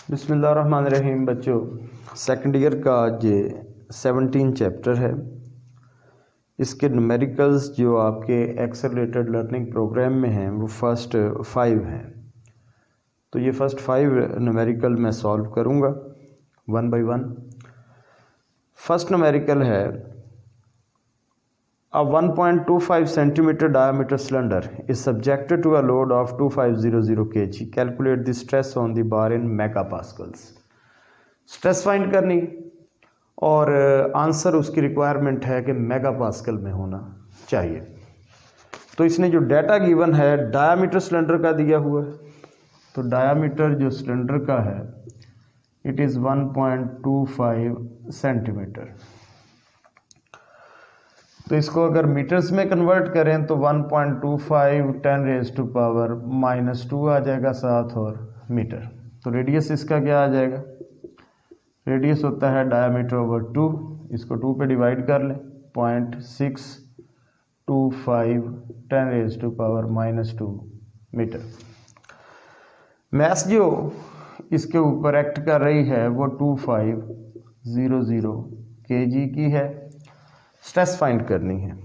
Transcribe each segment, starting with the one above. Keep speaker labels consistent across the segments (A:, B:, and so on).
A: बिस्मिल्लाहिर्रहमानिर्रहीम। बच्चों, second year का ये 17 चैप्टर है। इसके न्यूमेरिकल्स जो आपके एक्सेलरेटेड लर्निंग प्रोग्राम में हैं वो फर्स्ट 5 हैं। तो ये फर्स्ट 5 न्यूमेरिकल मैं सॉल्व करूँगा one by one. First numerical है A 1.25 centimeter diameter cylinder is subjected to a load of 2500 kg. Calculate the stress on the bar in megapascals. Stress find करनी और आंसर उसकी requirement है कि mega pascal में होना चाहिए। तो इसने जो डाटा गिवन है डायामीटर सिलेंडर का दिया हुआ है। तो डायामीटर जो सिलेंडर का है इट इज़ 1.25 सेंटीमीटर। तो इसको अगर मीटर्स में कन्वर्ट करें तो 1.25 10⁻⁻² आ जाएगा साथ और मीटर। तो रेडियस इसका क्या आ जाएगा? रेडियस होता है डायामीटर ओवर 2। इसको 2 पे डिवाइड कर लें, 0.625 10⁻² मीटर। मैस जो इसके ऊपर एक्ट कर रही है वो 2500 kg की है। स्ट्रेस फाइंड करनी है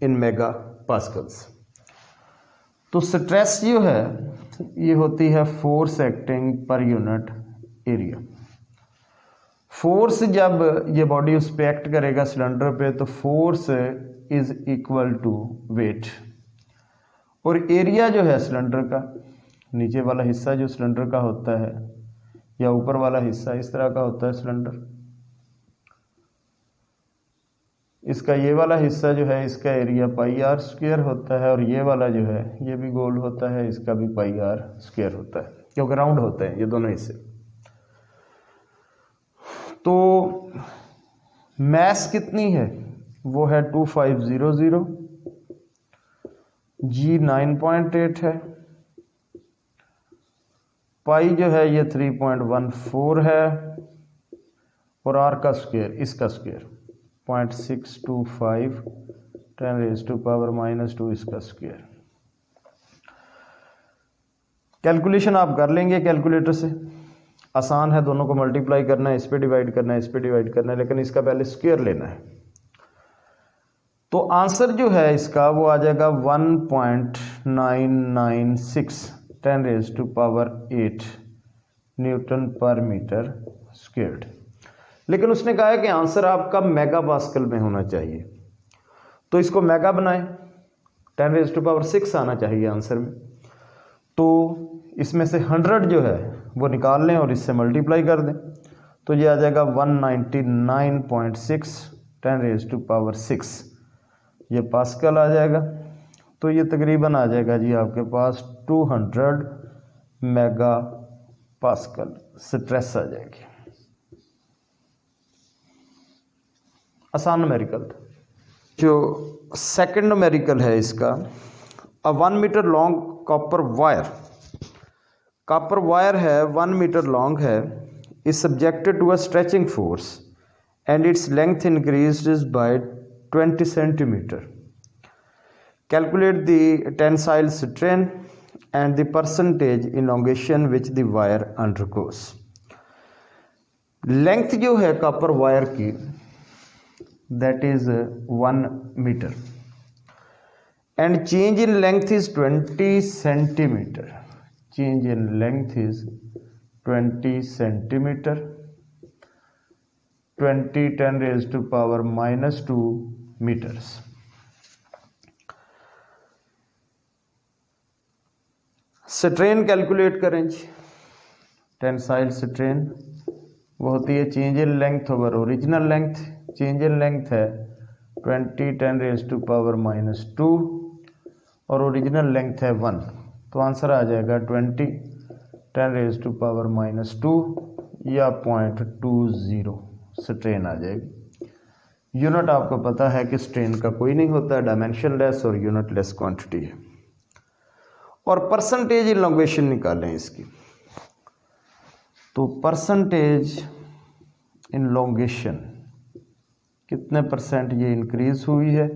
A: इन मेगा पास्कल्स। तो स्ट्रेस जो है ये होती है force acting per unit area. Force जब ये बॉडी उस पर एक्ट करेगा सिलेंडर पे तो force is equal to weight. और एरिया जो है सिलेंडर का, नीचे वाला हिस्सा जो सिलेंडर का होता है या ऊपर वाला हिस्सा इस तरह का होता है सिलेंडर, इसका ये वाला हिस्सा जो है इसका एरिया πr² होता है और ये वाला जो है ये भी गोल होता है, इसका भी πr² होता है क्योंकि राउंड होते हैं ये दोनों हिस्से। तो मैस कितनी है? वो है 2500, g 9.8 है, पाई जो है ये 3.14 है और r का स्क्वायर इसका स्क्वायर 0.625 10⁻⁻² इसका स्क्वायर। कैलकुलेशन आप कर लेंगे कैलकुलेटर से, आसान है। दोनों को मल्टीप्लाई करना है, इस पे डिवाइड करना है, इस पे डिवाइड करना है, लेकिन इसका पहले स्क्वायर लेना है। तो आंसर जो है इसका वो आ जाएगा 1.996 10⁸8 न्यूटन पर मीटर स्क्वायर्ड। लेकिन उसने कहा है कि आंसर आपका मेगा पास्कल में होना चाहिए। तो इसको मेगा बनाएं, 10⁻6 आना चाहिए आंसर में। तो इसमें से 100 जो है वो निकाल लें और इससे मल्टीप्लाई कर दें तो ये आ जाएगा 199.6 10⁻6, ये पास्कल आ जाएगा। तो ये तकरीबन आ जाएगा जी आपके पास 200 मेगा पास्कल स्ट्रेस आ जाएगी। आसान न्यूमेरिकल था। जो सेकंड न्यूमेरिकल है इसका, a 1 metre long copper wire है 1 मीटर लॉन्ग है, is subjected to a stretching force and its length increased by 20 centimetre. Calculate the tensile strain and the percentage elongation which the wire undergoes. Length जो है copper wire की that is 1 meter and change in length is 20 centimeter. Change in length is 20 centimeter, 20 10⁻⁻² meters. Strain calculate करें जी। Tensile strain वो होती है change in length over original length. Change in length है 20 10⁻⁻² और original length है 1। तो answer आ जाएगा 20 10⁻⁻² या 0.20 स्ट्रेन आ जाएगी। यूनिट आपको पता है कि स्ट्रेन का कोई नहीं होता है, डायमेंशन लेस और यूनिट लेस क्वांटिटी है। और परसेंटेज इलोंगेशन निकालें इसकी। तो परसेंटेज इलोंगेशन कितने परसेंट ये इंक्रीज हुई है।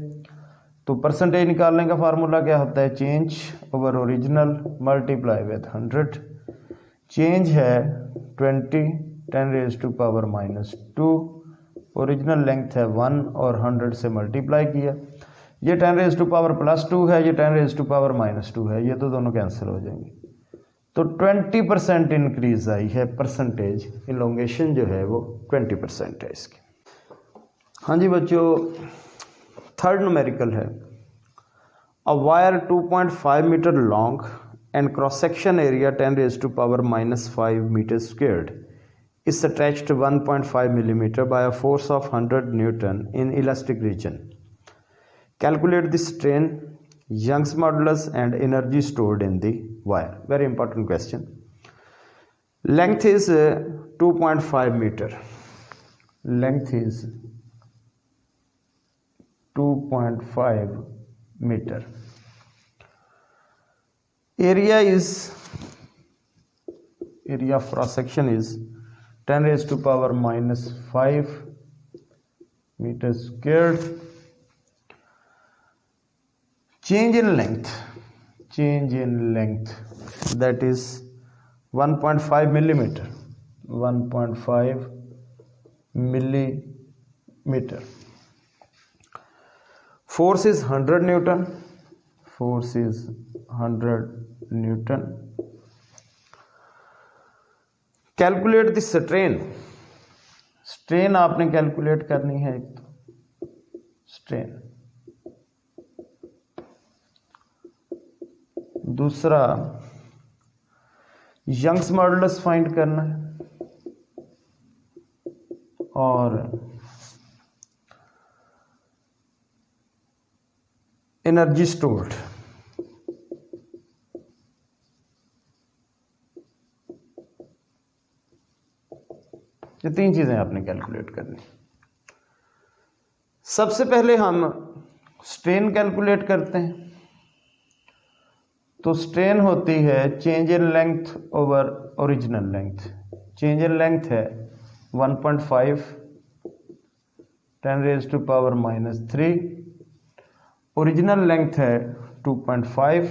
A: तो परसेंटेज निकालने का फार्मूला क्या होता है? Change over original multiply with 100। Change है 20 10⁻⁻², ओरिजिनल लेंथ है 1 और 100 से मल्टीप्लाई किया, ये 10⁻+2 है, ये 10⁻⁻2 है, ये तो दोनों कैंसिल हो जाएंगे। तो 20% इंक्रीज आई है, परसेंटेज इलोंगेशन जो है वो 20% है इसकी। हाँ जी बच्चों, थर्ड न्यूमेरिकल है, a wire 2.5 metre long and cross section area 10⁻⁻5 metre squared is stretched 1.5 millimeter by a force of 100 Newton in elastic region. Calculate the strain, Young's modulus and energy stored in the wire. Very important question. Length is 2.5 meter. Length is 2.5 meter. Area of cross section is 10⁻⁻5 meter squared. Change in length that is 1.5 millimeter. 1.5 millimeter. Force is 100 Newton. Force is 100 Newton. Calculate the strain आपने calculate करनी है। एक तो strain, दूसरा Young's modulus find करना है, और energy stored. ये तीन चीजें आपने कैलकुलेट करनी। सबसे पहले हम स्ट्रेन कैलकुलेट करते हैं। तो स्ट्रेन होती है change in length over original length. Change in length है 1.5 10⁻⁻3, ओरिजिनल लेंथ है 2.5।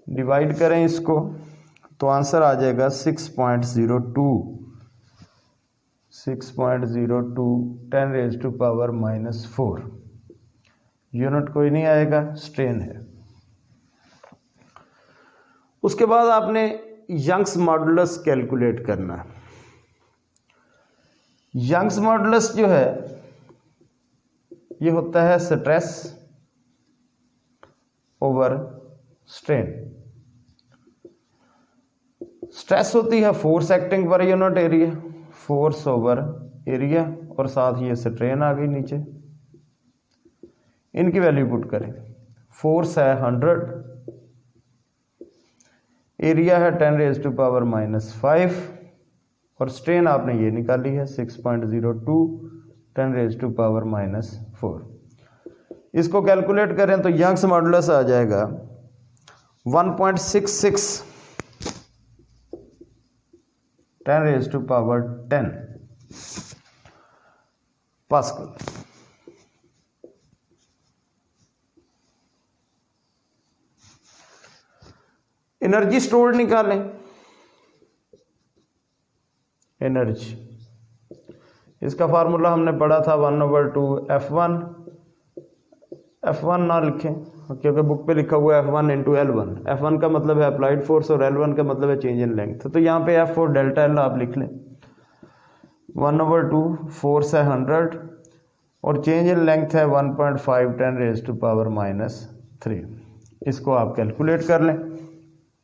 A: डिवाइड करें इसको तो आंसर आ जाएगा 6.02 10⁻⁻4। यूनिट कोई नहीं आएगा, स्ट्रेन है। उसके बाद आपने यंग्स मॉडुलस कैलकुलेट करना है। यंग्स मॉडुलस जो है ये होता है स्ट्रेस ओवर स्ट्रेन। स्ट्रेस होती है force acting per unit area, force over area, और साथ ही ये स्ट्रेन आ गई नीचे। इनकी वैल्यू पुट करें। फोर्स है 100, एरिया है 10⁻⁻5, और स्ट्रेन आपने ये निकाली है 6.02 10⁻⁻4। इसको कैलकुलेट करें तो यंग्स मॉडुलस आ जाएगा 1.66 10⁻10 पास्कल। एनर्जी स्टोर्ड निकालें। एनर्जी, इसका फार्मूला हमने पढ़ा था 1/2 F1। F1 ना लिखें क्योंकि बुक पे लिखा हुआ है F1 × L1। F1 का मतलब है अप्लाइड फोर्स और L1 का मतलब है चेंज इन लेंथ। तो यहाँ पे F और डेल्टा L आप लिख लें। 1/2 फोर्स है 100 और चेंज इन लेंथ है 1.5 10⁻⁻3। इसको आप कैलकुलेट कर लें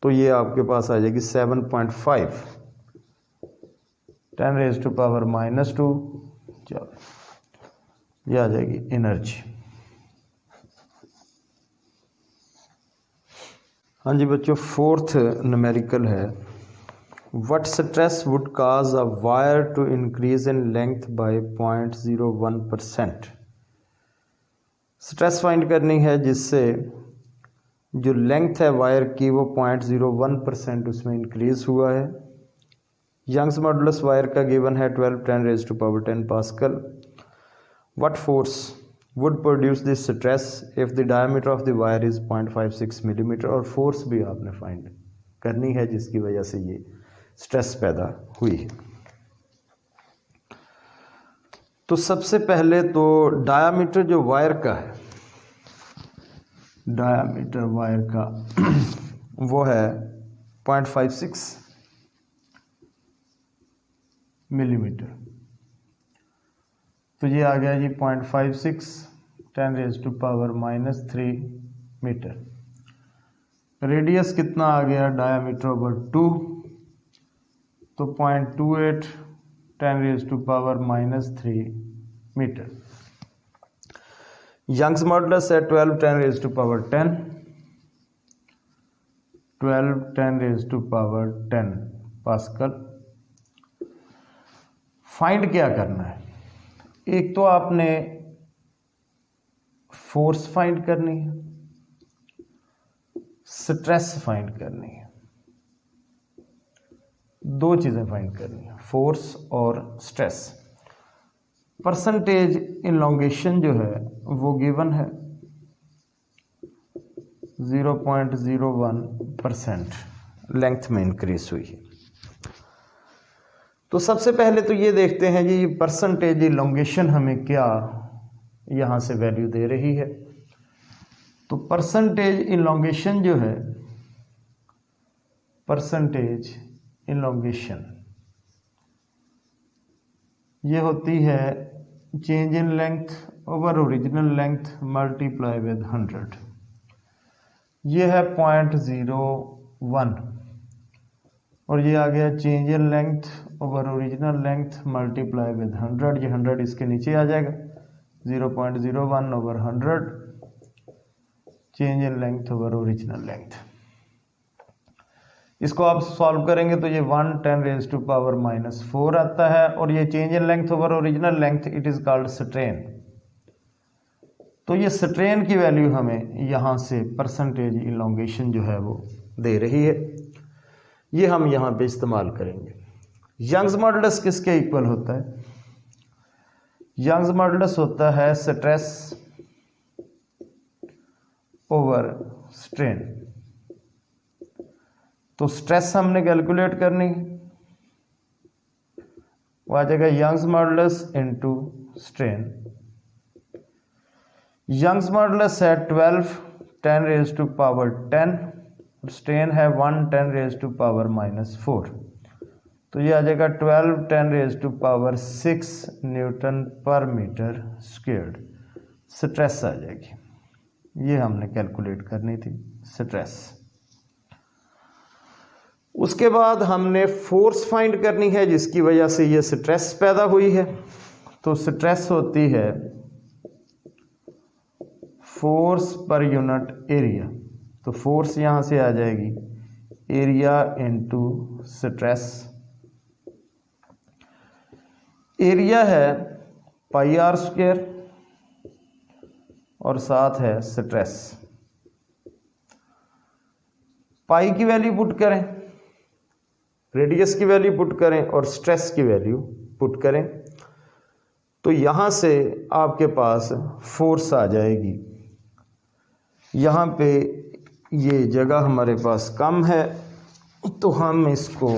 A: तो ये आपके पास आ जाएगी 7.5 10⁻⁻2। चलो ये आ जाएगी एनर्जी। हाँ जी बच्चों, फोर्थ न्यूमेरिकल है, what stress would cause a wire to increase in length by 0.01%। Stress find करनी है जिससे जो लेंथ है वायर की वो 0.01% उसमें इंक्रीज हुआ है। यंग्स मॉडुलस वायर का गिवन है 12 10⁻10 pascal. What force would produce this stress if the diameter of the wire is 0.56 millimeter, और फोर्स भी आपने फाइंड करनी है जिसकी वजह से ये स्ट्रेस पैदा हुई है। तो सबसे पहले तो डायामीटर जो वायर का है, डायामीटर वायर का वो है 0.56 मिलीमीटर। तो ये आ गया जी 0.56 10⁻³ मीटर। रेडियस कितना आ गया डायामीटर ओवर 2, तो 0.28 10⁻³ मीटर। यंग्स मॉडुलस है 12 10⁻10 12 10⁻10 पास्कल। फाइंड क्या करना है, एक तो आपने फोर्स फाइंड करनी है, स्ट्रेस फाइंड करनी है, दो चीजें फाइंड करनी है, फोर्स और स्ट्रेस। परसेंटेज इनलोंगेशन जो है वो गिवन है 0.01% लेंथ में इंक्रीज हुई है। तो सबसे पहले तो ये देखते हैं जी परसेंटेज इलॉन्गेशन हमें क्या यहाँ से वैल्यू दे रही है। तो परसेंटेज इलॉन्गेशन जो है, परसेंटेज इलॉन्गेशन ये होती है change in length over original length multiply with 100। ये है 0.01 और ये आ गया change in length over original length multiply with 100। ये 100 इसके नीचे आ जाएगा, 0.01 over 100 change in length over original length. इसको आप सॉल्व करेंगे तो ये 1 10⁻⁻4 आता है और ये change in length over original length it is called strain. तो ये स्ट्रेन की वैल्यू हमें यहाँ से परसेंटेज इलॉन्गेशन जो है वो दे रही है, ये हम यहाँ पे इस्तेमाल करेंगे। यंग्स मॉडुलस किसके इक्वल होता है? यंग्स मॉडुलस होता है स्ट्रेस ओवर स्ट्रेन। तो स्ट्रेस हमने कैलकुलेट करनी, वो आ जाएगा Young's modulus into strain. Young's modulus है 12 10⁻10 और स्ट्रेन है 1 10⁻⁻4। तो ये आ जाएगा 12 10⁻6 न्यूटन पर मीटर स्क्वायर्ड स्ट्रेस आ जाएगी। ये हमने कैलकुलेट करनी थी स्ट्रेस। उसके बाद हमने फोर्स फाइंड करनी है जिसकी वजह से ये स्ट्रेस पैदा हुई है। तो स्ट्रेस होती है फोर्स पर यूनिट एरिया। तो फोर्स यहां से आ जाएगी एरिया इनटू स्ट्रेस। एरिया है πr² और साथ है स्ट्रेस। पाई की वैल्यू पुट करें, रेडियस की वैल्यू पुट करें और स्ट्रेस की वैल्यू पुट करें, तो यहां से आपके पास फोर्स आ जाएगी। यहाँ पे ये जगह हमारे पास कम है तो हम इसको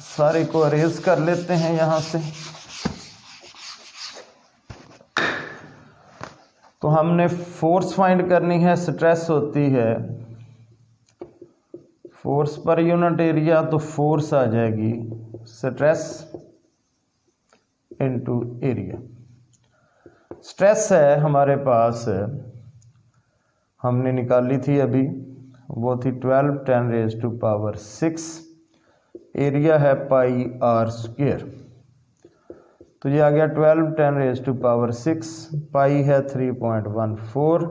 A: सारे को अरेज कर लेते हैं यहाँ से। तो हमने फोर्स फाइंड करनी है, स्ट्रेस होती है फोर्स पर यूनिट एरिया, तो फोर्स आ जाएगी स्ट्रेस इनटू एरिया। स्ट्रेस है हमारे पास, हमने निकाली थी अभी, वो थी 12 10⁻6, एरिया है πr²। तो ये आ गया 12 10⁻6, पाई है 3.14,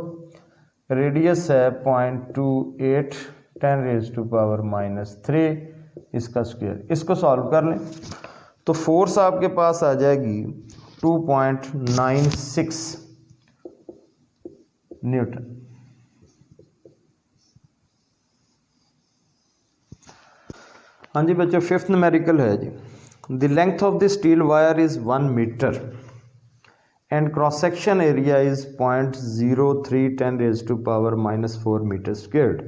A: रेडियस है 0.28 10⁻⁻3 इसका स्क्वायर। इसको सॉल्व कर लें तो फोर्स आपके पास आ जाएगी 2.96 न्यूटन। हाँ जी बच्चों, फिफ्थ न्यूमेरिकल है जी। The length of the steel wire is 1 metre and cross section area is 0.03 10⁻⁻4 metre squared.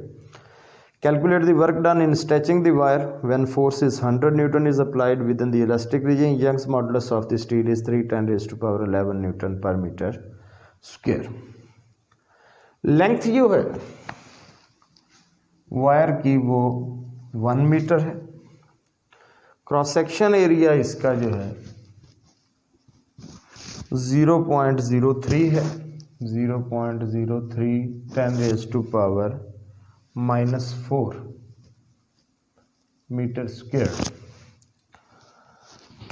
A: Calculate the work done in stretching the wire when force is 100 Newton is applied within the elastic region. Young's modulus of the steel is 310 raised to power 11 Newton per meter square. Length जो है wire की वो 1 metre है. Cross section area इसका जो है 0.03 है. 0.03 10 raised to power -4 meter square.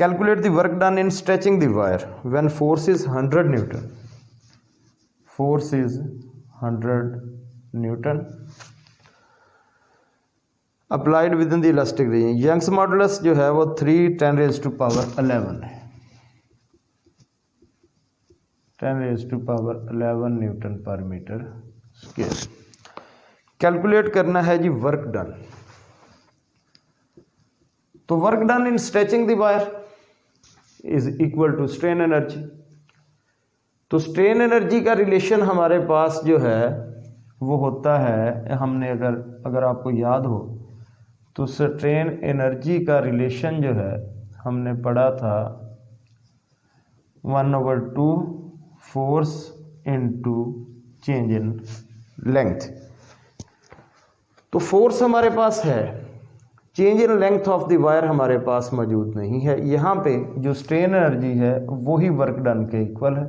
A: Calculate the work done in stretching the wire when force is 100 Newton. Force is 100 Newton applied within the elastic region. Young's modulus जो है वो 310 raised to power 11 है. 10 raised to power 11 Newton per meter square. Calculate करना है जी work done. तो work done in stretching the wire is equal to strain energy. तो strain energy का रिलेशन हमारे पास जो है वो होता है, हमने अगर आपको याद हो तो स्ट्रेन एनर्जी का रिलेशन जो है हमने पढ़ा था 1/2 force into change in length. तो फोर्स हमारे पास है, change in length of the wire हमारे पास मौजूद नहीं है. यहाँ पे जो स्ट्रेन एनर्जी है वो ही वर्क डन के इक्वल है.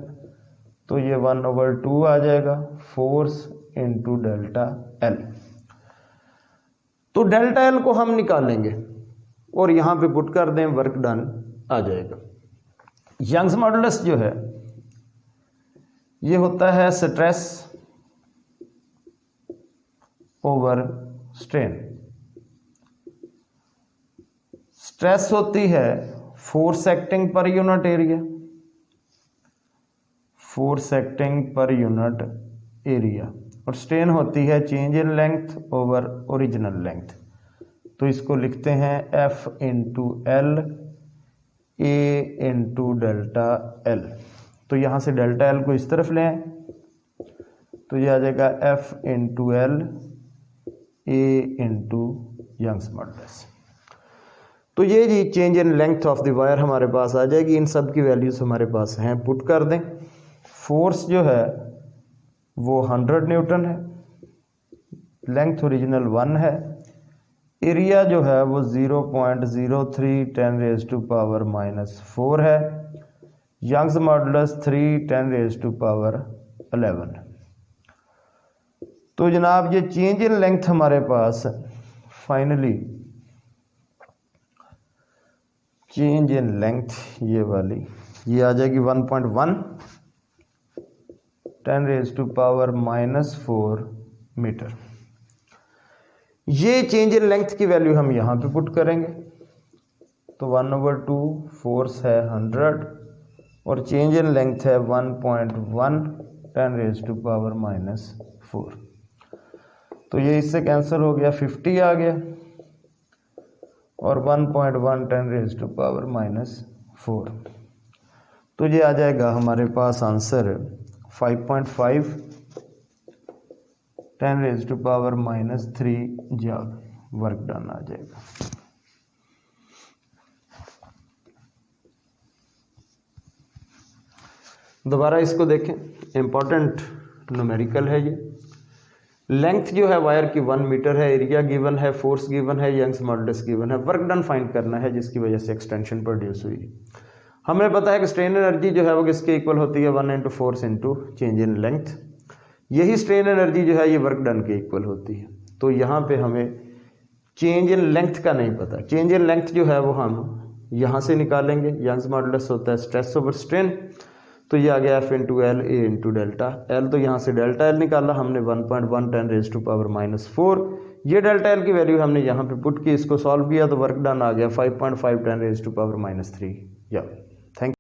A: तो ये 1/2 आ जाएगा फोर्स इनटू डेल्टा एल. तो डेल्टा एल को हम निकालेंगे और यहाँ पे पुट कर दें, वर्क डन आ जाएगा. यंग्स मॉडुलस जो है ये होता है स्ट्रेस ओवर स्ट्रेन. स्ट्रेस होती है force acting per unit area. Force acting per unit area. और स्ट्रेन होती है change in length over original length. तो इसको लिखते हैं F into L A into delta L. तो यहाँ से डेल्टा एल को इस तरफ ले आए तो ये आ जाएगा F into L A into Young's modulus. तो ये जी change in length of the wire हमारे पास आ जाएगी. इन सब की वैल्यूज हमारे पास हैं, पुट कर दें. फोर्स जो है वो 100 न्यूटन है, लेंथ ओरिजिनल 1 है, एरिया जो है वो 0.03 10 raised to power -4 है. Young's modulus 3 10 raised to power 11. तो जनाब ये चेंज इन लेंथ हमारे पास फाइनली चेंज इन लेंथ ये वाली ये आ जाएगी 1.1 10 raised to power -4 मीटर. ये चेंज इन लेंथ की वैल्यू हम यहाँ पे पुट करेंगे. तो 1/2 फोर्स है 100 और चेंज इन लेंथ है 1.1 10 raised to power -4. तो ये इससे कैंसिल हो गया, 50 आ गया और 1.1 10 raised to power -4. तो ये आ जाएगा हमारे पास आंसर 5.5 10 raised to power -3 जॉब वर्क डन आ जाएगा. दोबारा इसको देखें, इंपॉर्टेंट न्यूमेरिकल है ये. लेंथ जो है वायर की 1 मीटर है, एरिया गिवन है, फोर्स गिवन है, यंग्स मॉडुलस गिवन है, वर्क डन फाइंड करना है जिसकी वजह से एक्सटेंशन प्रोड्यूस हुई. हमें पता है कि स्ट्रेन एनर्जी जो है वो किसके इक्वल होती है, 1 into force into change in length. यही स्ट्रेन एनर्जी जो है ये वर्क डन के इक्वल होती है. तो यहाँ पे हमें चेंज इन लेंथ का नहीं पता. चेंज इन लेंथ जो है वो हम यहाँ से निकालेंगे. यंग्स मॉडुलस होता है स्ट्रेस ओवर स्ट्रेन. तो ये आ गया F into L A into delta L. तो यहाँ से डेल्टा एल निकाला हमने 1.1 10 raised to power -4. ये डेल्टा एल की वैल्यू हमने यहाँ पे पुट की, इसको सॉल्व किया तो वर्क डन आ गया 5.5 10 raised to power -3. या